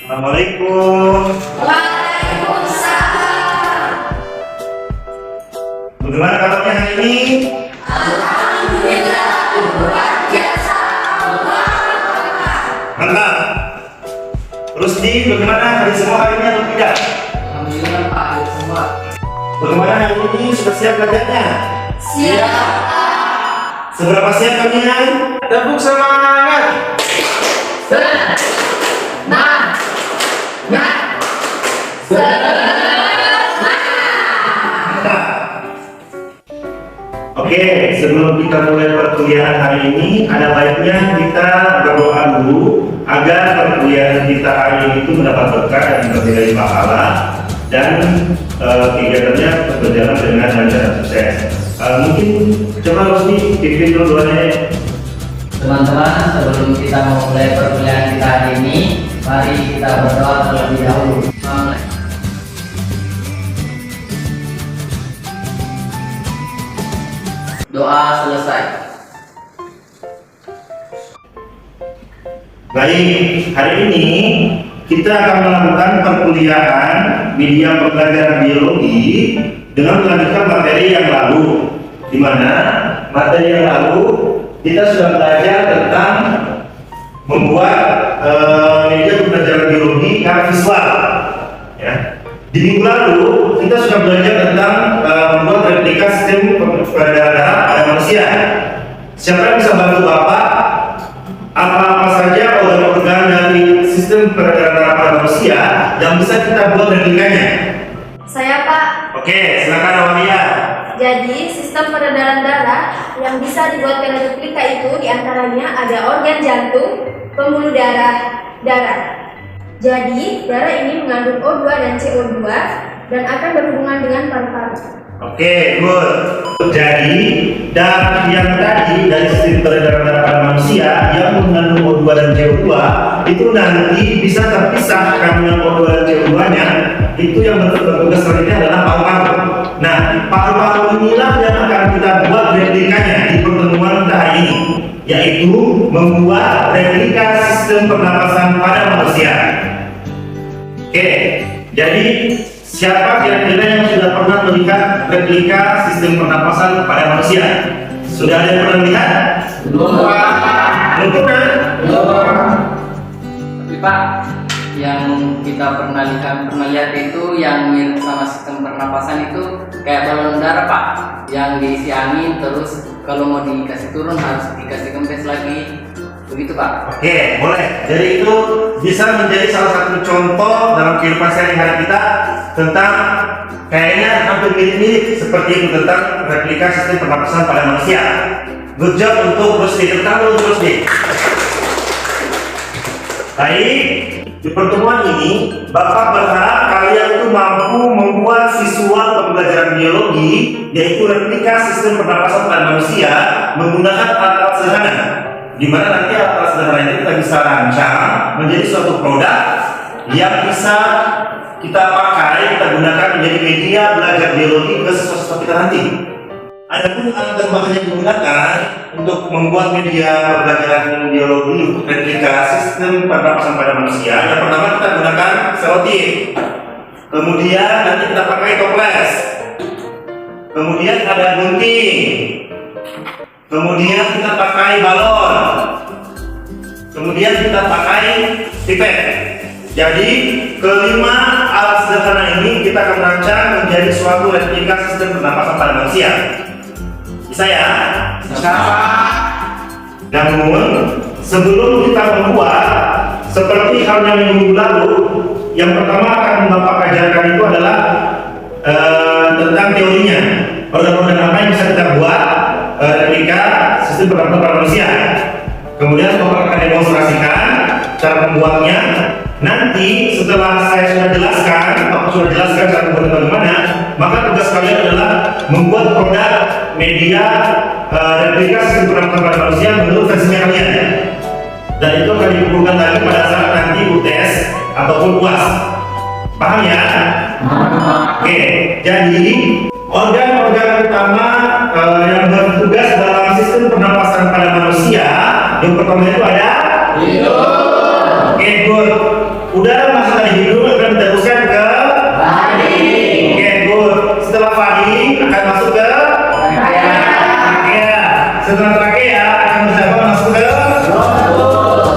Assalamualaikum. Waalaikumsalam. Bagaimana kabarnya hari ini? Alhamdulillah, luar biasa. Mantap. Rusdi, bagaimana hari semua hari ini atau tidak? Alhamdulillah Pak, hari semua. Bagaimana hari ini sudah siap belajarnya? Siap. Seberapa siap kalian? Tepuk semangat. Oke, sebelum kita mulai perkuliahan hari ini, ada baiknya kita berdoa dulu agar perkuliahan kita hari ini itu mendapat berkah dan bernilai pahala dan kegiatannya berjalan dengan lancar dan sukses. Mungkin coba Rusdi pimpin dulu doanya. Teman-teman, sebelum kita memulai perkuliahan kita hari ini, mari kita berdoa terlebih dahulu. Doa selesai. Baik, hari ini kita akan melakukan perkuliahan media pembelajaran biologi dengan melanjutkan materi yang lalu, di mana materi yang lalu kita sudah belajar tentang membuat media pembelajaran biologi yang visual. Ya. Di minggu lalu kita sudah belajar tentang membuat replika sistem peredaran darah pada manusia. Siapa yang bisa bantu Bapak? Apa saja organ-organ dari sistem peredaran darah pada manusia yang bisa kita buat replikanya? Saya Pak. Oke, silakan Awalia. Jadi sistem peredaran darah yang bisa dibuatkan replika itu diantaranya ada organ jantung, pembuluh darah. Jadi darah ini mengandung O2 dan CO2 dan akan berhubungan dengan paru-paru. Oke, good. Jadi darah yang tadi dari sistem peredaran darah pada manusia yang mengandung O2 dan CO2 itu nanti bisa terpisah kandungan O2 dan CO2-nya. Itu yang bertugas selanjutnya adalah paru-paru. Nah, paru-paru inilah yang akan kita buat replikanya di pertemuan kita hari ini, yaitu membuat replika sistem pernapasan pada manusia. Oke, jadi siapa kira-kira yang sudah pernah melihat replika sistem pernapasan pada manusia? Sudah ada yang pernah melihat? Belum. Belum pernah? Tapi Pak, yang kita pernah lihat itu yang mirip sama sistem pernapasan itu kayak balon udara Pak, yang diisi angin terus kalau mau dikasih turun harus dikasih kempes lagi, begitu Pak. Oke, boleh. Jadi itu bisa menjadi salah satu contoh dalam kehidupan sehari-hari kita tentang kayaknya hampir mirip-mirip seperti itu tentang replika sistem pernapasan pada manusia. Good job untuk Rusdi, tentang Rusdi. Baik, di pertemuan ini Bapak berharap kalian itu mampu membuat visual pembelajaran biologi, yaitu replika sistem pernapasan pada manusia menggunakan alat sederhana, di mana nanti alat sederhana ini kita bisa rancang menjadi suatu produk yang bisa kita pakai, kita gunakan menjadi media belajar biologi ke siswa-siswa kita nanti. Adapun alat dan bahan yang digunakan untuk membuat media pembelajaran biologi untuk replika sistem pernapasan pada manusia, yang pertama kita gunakan selotip, kemudian nanti kita pakai toples, kemudian ada gunting, kemudian kita pakai balon, kemudian kita pakai pipet. Jadi kelima alat sederhana ini kita akan rancang menjadi suatu replika sistem pernapasan pada manusia. Bisa ya? Bisa. Namun sebelum kita membuat seperti halnya minggu lalu, yang pertama akan Bapak ajarkan itu adalah tentang teorinya. Organ-organ apa yang bisa kita buat replika sistem pernapasan pada manusia. Kemudian Bapak akan demonstrasikan cara membuatnya. Nanti setelah saya sudah jelaskan, Bapak sudah jelaskan cara membuatnya bagaimana, maka tugas kalian adalah membuat produk media replika sistem pernapasan pada manusia menurut versinya kalian. Dan itu akan dikumpulkan lagi pada saat nanti UTS ataupun UAS. Paham ya? Oke, jadi organ-organ utama yang bertugas dalam sistem pernapasan pada manusia, yang pertama itu ada hidung. Oke, good. udara masuk dari hidung akan diteruskan ke Faring. Oke, good. Setelah faring akan masuk ke trakea. Setelah trakea akan berjalan masuk ke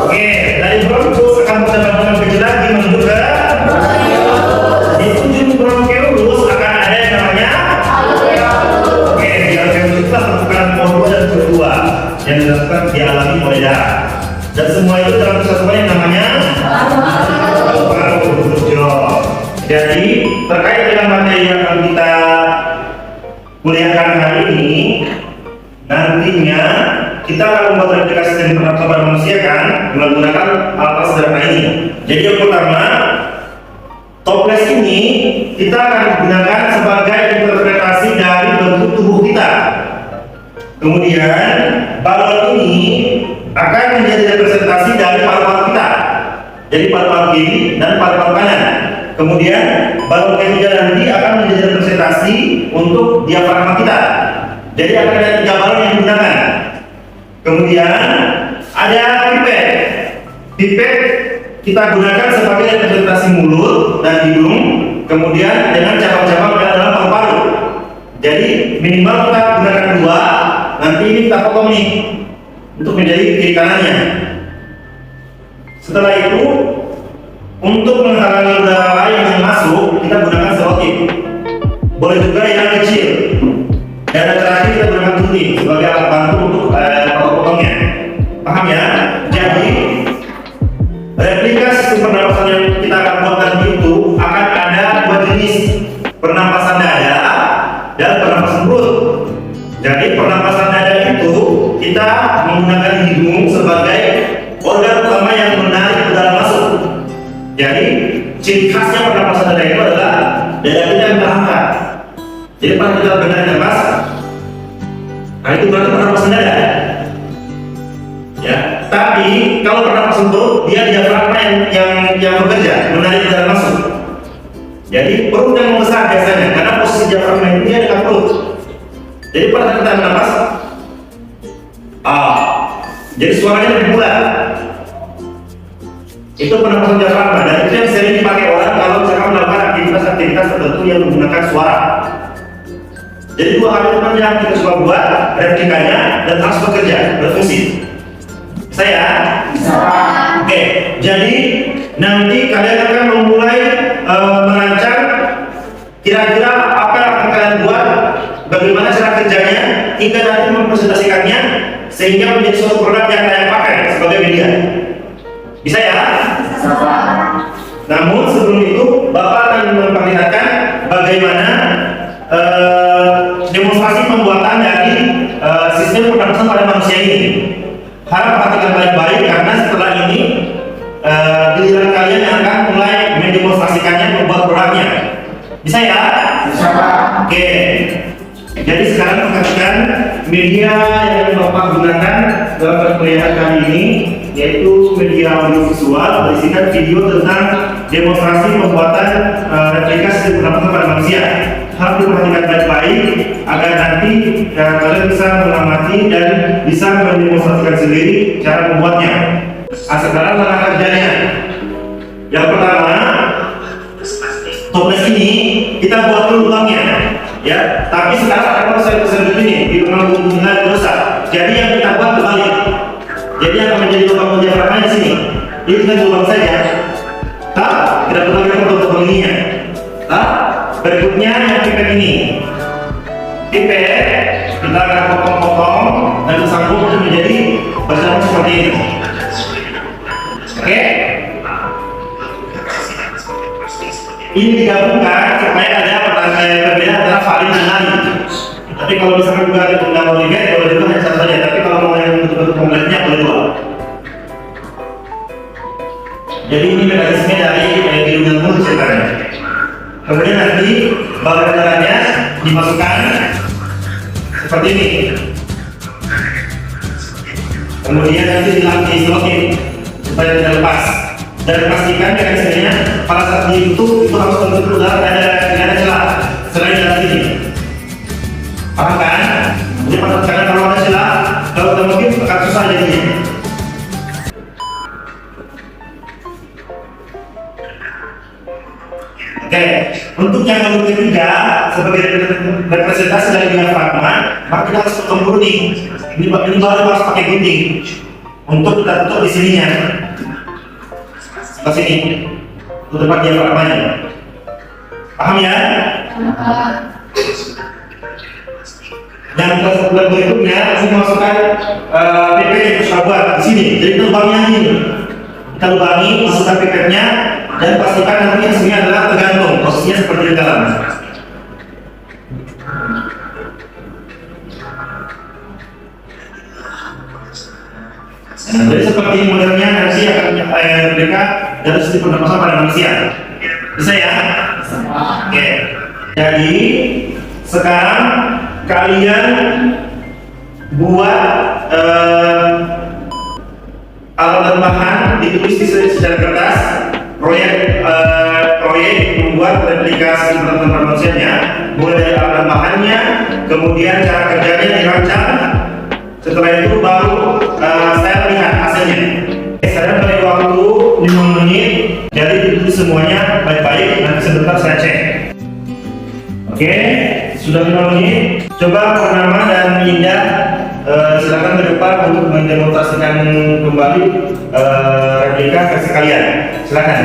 Oke, dari bronkus akan berjalan dengan kecil lagi menuju ke di ujung bronkeolus akan ada yang namanya Oke, di alveolus itu pertukaran pol 2 dan pol 2 yang dilakukan dialami oleh darah. Dan semua itu dalam kesatuan yang namanya Jadi terkait dengan materi yang akan kita kuliahkan hari ini, nantinya kita akan membuat replikasi sistem pernapasan pada manusia kan menggunakan alat sederhana ini. Jadi yang pertama, toples ini kita akan gunakan sebagai interpretasi dari bentuk tubuh kita. Kemudian balon ini akan menjadi representasi dari paru-paru kita. Jadi paru-paru kiri dan paru-paru kanan. Kemudian balon ketiga nanti akan menjadi representasi untuk diafragma kita. Jadi akan ada 3 balon yang digunakan. Kemudian ada pipet. Pipet kita gunakan sebagai representasi mulut dan hidung. Kemudian dengan cabang-cabang yang dalam paru-paru. Jadi minimal kita gunakan 2. Nanti ini kita potong nih untuk menjadi kiri kanannya. Setelah itu, untuk menghalangi udara lain yang masuk, kita gunakan selotip. Boleh juga yang kecil. Dan yang terakhir kita gunakan gunting sebagai alat bantu untuk potong-potongnya. Paham ya? Jadi replika sistem pernapasan yang kita akan buat nanti itu akan ada 2 jenis, pernapasan dada dan pernapasan perut. Jadi pernapasan dada itu kita menggunakan hidung sebagai organ utama yang menarik udara masuk. Jadi ciri khasnya pernapasan dada itu adalah dada kita yang terangkat. Jadi pada kita benar nafas, nah itu berarti pernapasan dada. Ya, tapi kalau pernapasan perut dia diafragma yang bekerja menarik udara masuk. Jadi perut yang membesar biasanya karena posisi diafragma itu dia dekat perut. Jadi pada kita nafas, jadi suaranya lebih bulat. Itu pernapasan diafragma dan itu yang sering dipakai orang kalau misalkan melakukan aktivitas tertentu yang menggunakan suara. Jadi 2 hal itu yang kita coba buat replikanya dan harus bekerja, berfungsi. Saya? Bisa. Oke, jadi nanti kalian akan memulai merancang kira-kira apa yang akan kalian buat, bagaimana cara kerjanya, hingga nanti mempresentasikannya sehingga menjadi suatu produk yang kalian pakai sebagai media. Bisa ya? Bisa. Namun sebelum itu, Bapak akan memperlihatkan bagaimana demonstrasi pembuatan dari sistem pernapasan pada manusia ini. Harap perhatikan baik-baik karena setelah ini giliran kalian yang akan mulai mendemonstrasikannya, membuat produknya. Bisa ya? Bisa Pak. Oke. Jadi sekarang perhatikan media yang Bapak gunakan dalam perkuliahan kali ini, yaitu media audiovisual berisikan video tentang demonstrasi pembuatan replika sistem pernapasan pada manusia. Harus diperhatikan baik-baik agar nanti kalian bisa mengamati dan bisa mendemonstrasikan sendiri cara membuatnya. Sekarang langkah kerjanya. Yang pertama, toples ini kita buat dulu lubangnya, ya. Tapi sekarang ada konsep begini di rumah hubungan dosa. Jadi yang kita buat kembali. Jadi yang akan menjadi lubang diafragma di sini. Ini kita lubang saja. Kita buat untuk ininya. Berikutnya yang pipet ini. Pipet kita akan potong-potong dan disambung untuk menjadi berjalan seperti ini. Oke? Ini digabungkan supaya ada perbedaan antara faring dan nari. Tapi kalau misalkan juga ada penggunaan olivet, boleh juga hanya satu saja. Tapi kalau mau yang bentuk-bentuk kompletnya boleh 2. Jadi ini mekanisme dari hidung mulut ceritanya. Kemudian nanti balon darahnya dimasukkan seperti ini. Kemudian nanti diselotip supaya tidak lepas. Dan pastikan mekanismenya pada saat ditutup itu harus tertutup udara dan tidak ada celah selain dalam sini. Paham kan? Jadi pastikan kalau ada celah, kalau tidak mungkin akan susah jadinya. Oke, untuk yang nomor ketiga sebagai representasi dari diafragma, maka kita harus potong dulu nih. Ini baru harus pakai gunting untuk kita tutup di sininya. Ke sini, untuk tempat diafragmanya. Paham ya? Yang berikutnya, saya masukkan pipet yang kita buat di sini. Jadi kita lubangnya ini. Kita lubangi, masukkan pipetnya, dan pastikan nanti hasilnya adalah tergantung posisinya seperti di dalam. Nah, jadi seperti modelnya nanti akan mereka dari sisi pernapasan pada manusia. Bisa ya? Oke. Jadi sekarang kalian buat alat dan bahan, ditulis di secara kertas. Proyek membuat replika sistem manusianya, mulai dari alat dan bahannya, kemudian cara kerjanya dirancang. Setelah itu baru saya lihat hasilnya. Saya beri waktu 5 menit, jadi ditulis semuanya baik-baik. Nanti sebentar saya cek. Oke, sudah 5 menit. Coba Purnama dan Indah silakan ke depan untuk mendemonstrasikan kembali replika versi kalian. Silakan.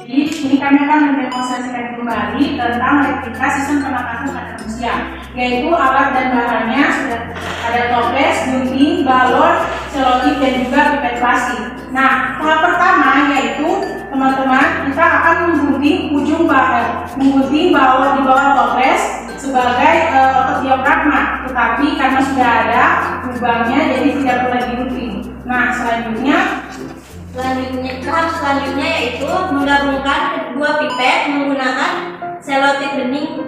Jadi ini kami akan mendemonstrasikan kembali tentang replika sistem pernapasan pada manusia, yaitu alat dan bahannya sudah ada toples, gunting, balon, selotip dan juga pipet plastik. Nah, tahap pertama yaitu teman-teman kita akan menggunting ujung bahan, menggunting di bawah toples sebagai otot diafragma, tetapi karena sudah ada lubangnya jadi tidak perlu digunting. Nah, tahap selanjutnya yaitu menggabungkan kedua pipet menggunakan selotip bening.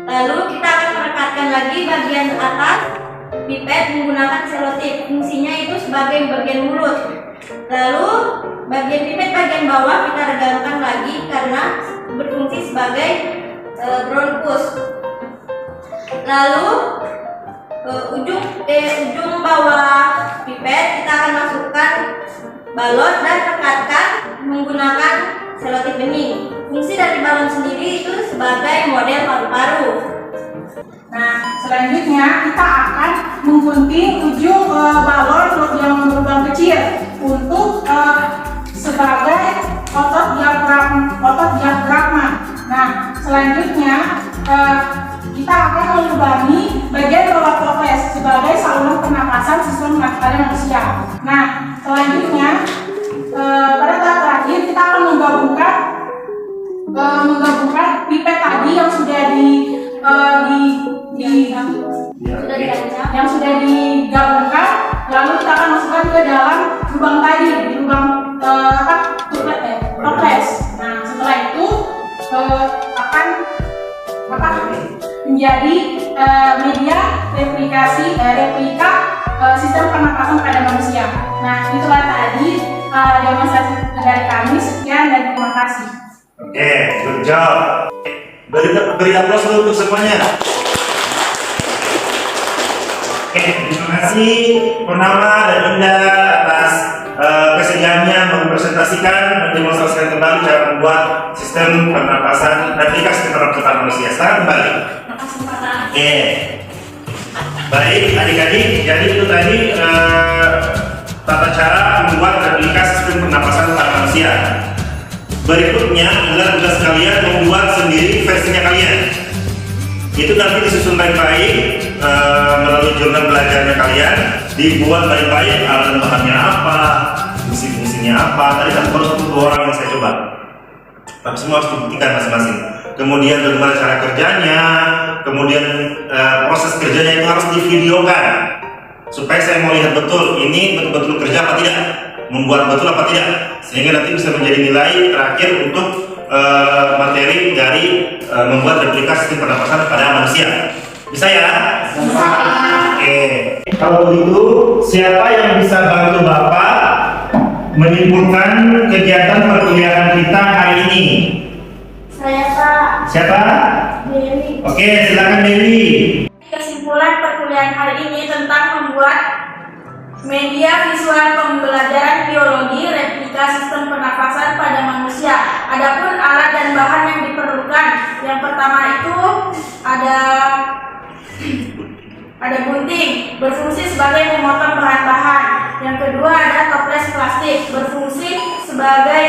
Lalu kita akan merekatkan lagi bagian atas pipet menggunakan selotip. Fungsinya itu sebagai bagian mulut. Lalu bagian pipet bagian bawah kita regangkan lagi karena berfungsi sebagai bronkus. Lalu ujung bawah pipet kita akan masukkan balon dan rekatkan menggunakan selotip bening. Fungsi dari balon sendiri itu sebagai model paru-paru. Nah, selanjutnya kita akan menggunting ujung balon yang berlubang kecil untuk sebagai otot diafragma. Nah, selanjutnya kita akan melubangi bagian bawah toples sebagai saluran pernapasan sistem pada manusia. Nah, selanjutnya pada tahap terakhir kita akan menggabungkan pipet tadi yang sudah yang sudah digabungkan, lalu kita akan masukkan ke dalam lubang tadi, di lubang toples. Nah, setelah itu akan menjadi media replika sistem pernapasan pada manusia. Nah, itulah tadi demonstrasi dari kami. Sekian dan terima kasih. Oke, good job. Beri aplaus dulu untuk semuanya. Oke, terima kasih Purnama dan Indah atas kesediaannya mempresentasikan, mendemonstrasikan kembali cara membuat sistem pernapasan, replika sistem pernapasan manusia. Sekarang kembali. Oke, baik adik-adik, jadi itu tadi tata cara membuat replika sistem pernapasan pada manusia. Berikutnya adalah tugas kalian membuat sendiri versinya kalian. Itu nanti disusun baik-baik melalui jurnal belajarnya kalian, dibuat baik-baik alat bahannya apa, fungsi-fungsinya apa. Tadi kan baru 1 orang yang saya coba, tapi semua harus dibuktikan masing-masing. Kemudian bagaimana cara kerjanya, kemudian proses kerjanya itu harus divideokan supaya saya mau lihat betul ini betul-betul kerja apa tidak, membuat betul apa tidak, sehingga nanti bisa menjadi nilai terakhir untuk materi dari membuat replika sistem pernapasan pada manusia. Bisa ya? Bisa. Oke. Kalau begitu, siapa yang bisa bantu Bapak menyimpulkan kegiatan perkuliahan kita hari ini? Saya Pak. Siapa? Dewi. Oke, silakan Dewi. Kesimpulan perkuliahan hari ini tentang membuat Media visual pembelajaran biologi replika sistem pernafasan pada manusia. Adapun alat dan bahan yang diperlukan, yang pertama itu ada gunting berfungsi sebagai pemotong bahan-bahan. Yang kedua ada toples plastik berfungsi sebagai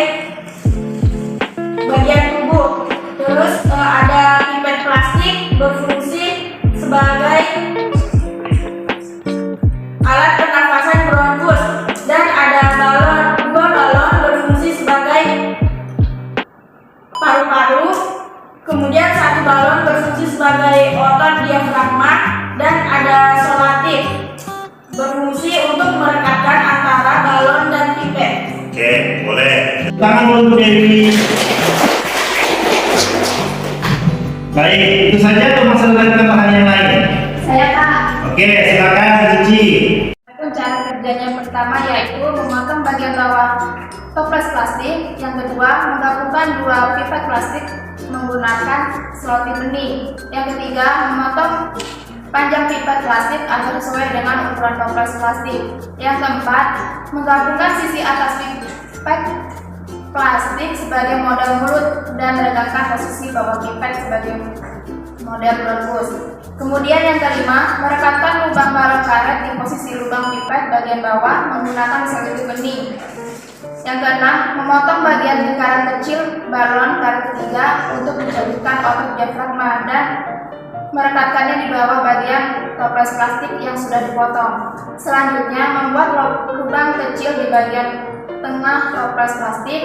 bagian tubuh. Terus ada pipet plastik berfungsi sebagai alat pernafasan bronkus, dan ada dua balon berfungsi sebagai paru-paru. Kemudian satu balon berfungsi sebagai otot diafragma, dan ada solatif berfungsi untuk merekatkan antara balon dan pipet. Oke, boleh. Tangan untuk Dewi. Baik, itu saja atau masih ada tambahan yang lain? Saya Pak. Oke, silakan Cici. Cara kerjanya yang pertama yaitu memotong bagian bawah toples plastik. Yang kedua, menggabungkan dua pipet plastik menggunakan selotip bening. Yang ketiga, memotong panjang pipet plastik agar sesuai dengan ukuran toples plastik. Yang keempat, menggabungkan sisi atas pipet plastik sebagai model mulut dan meregangkan posisi bawah pipet sebagai model bronkus. Kemudian yang kelima, merekatkan lubang balon karet di posisi lubang pipet bagian bawah menggunakan selotip bening. Yang keenam, memotong bagian lingkaran kecil balon karet ketiga untuk menjadikan otot diafragma dan merekatkannya di bawah bagian toples plastik yang sudah dipotong. Selanjutnya, membuat lubang kecil di bagian tengah toples plastik.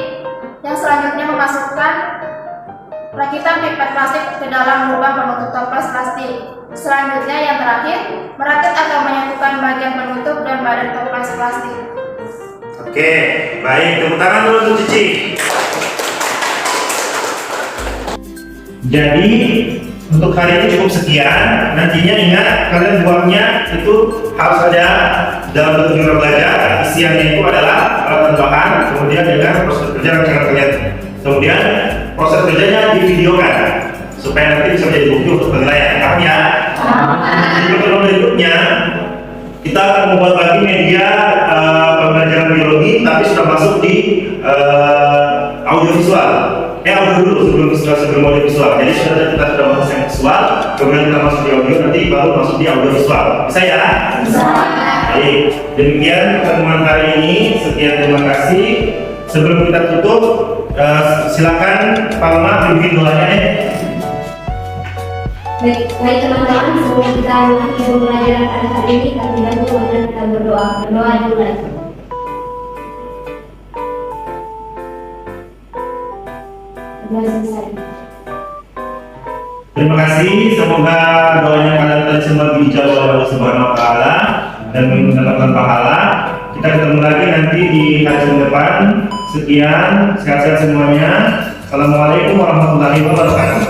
Yang selanjutnya, memasukkan rakitan pipet plastik ke dalam lubang penutup toples plastik. Selanjutnya yang terakhir, merakit atau menyatukan bagian penutup dan badan toples plastik. Oke, baik. Tepuk tangan dulu untuk Cici. Jadi untuk hari ini cukup sekian. Nantinya ingat kalian buatnya itu harus ada dalam bentuk jurnal belajar. Isiannya itu adalah alat bahan, kemudian dengan proses kerja yang akan kalian. Kemudian proses kerjanya divideokan supaya nanti bisa menjadi bukti untuk penilaian. Paham ya? Di pertemuan berikutnya kita akan membuat lagi media pembelajaran biologi, tapi sudah masuk di audiovisual. Audio dulu sebelum audiovisual. Jadi kita sudah masuk yang visual, kemudian kita masuk di audio, nanti baru masuk di audiovisual. Bisa ya? Bisa. Baik, demikian pertemuan hari ini. Sekian, terima kasih. Sebelum kita tutup, silakan Palma pimpin doanya deh. Baik teman-teman, sebelum kita mengakhiri pembelajaran pada hari ini, kami bantu dengan kita berdoa dimulai. Terima kasih, semoga doanya kalian tadi semua dijawab oleh Allah Subhanahu wa Ta'ala dan mendapatkan pahala. Kita ketemu lagi nanti di hari depan. Sekian, sehat-sehat semuanya. Assalamualaikum warahmatullahi wabarakatuh.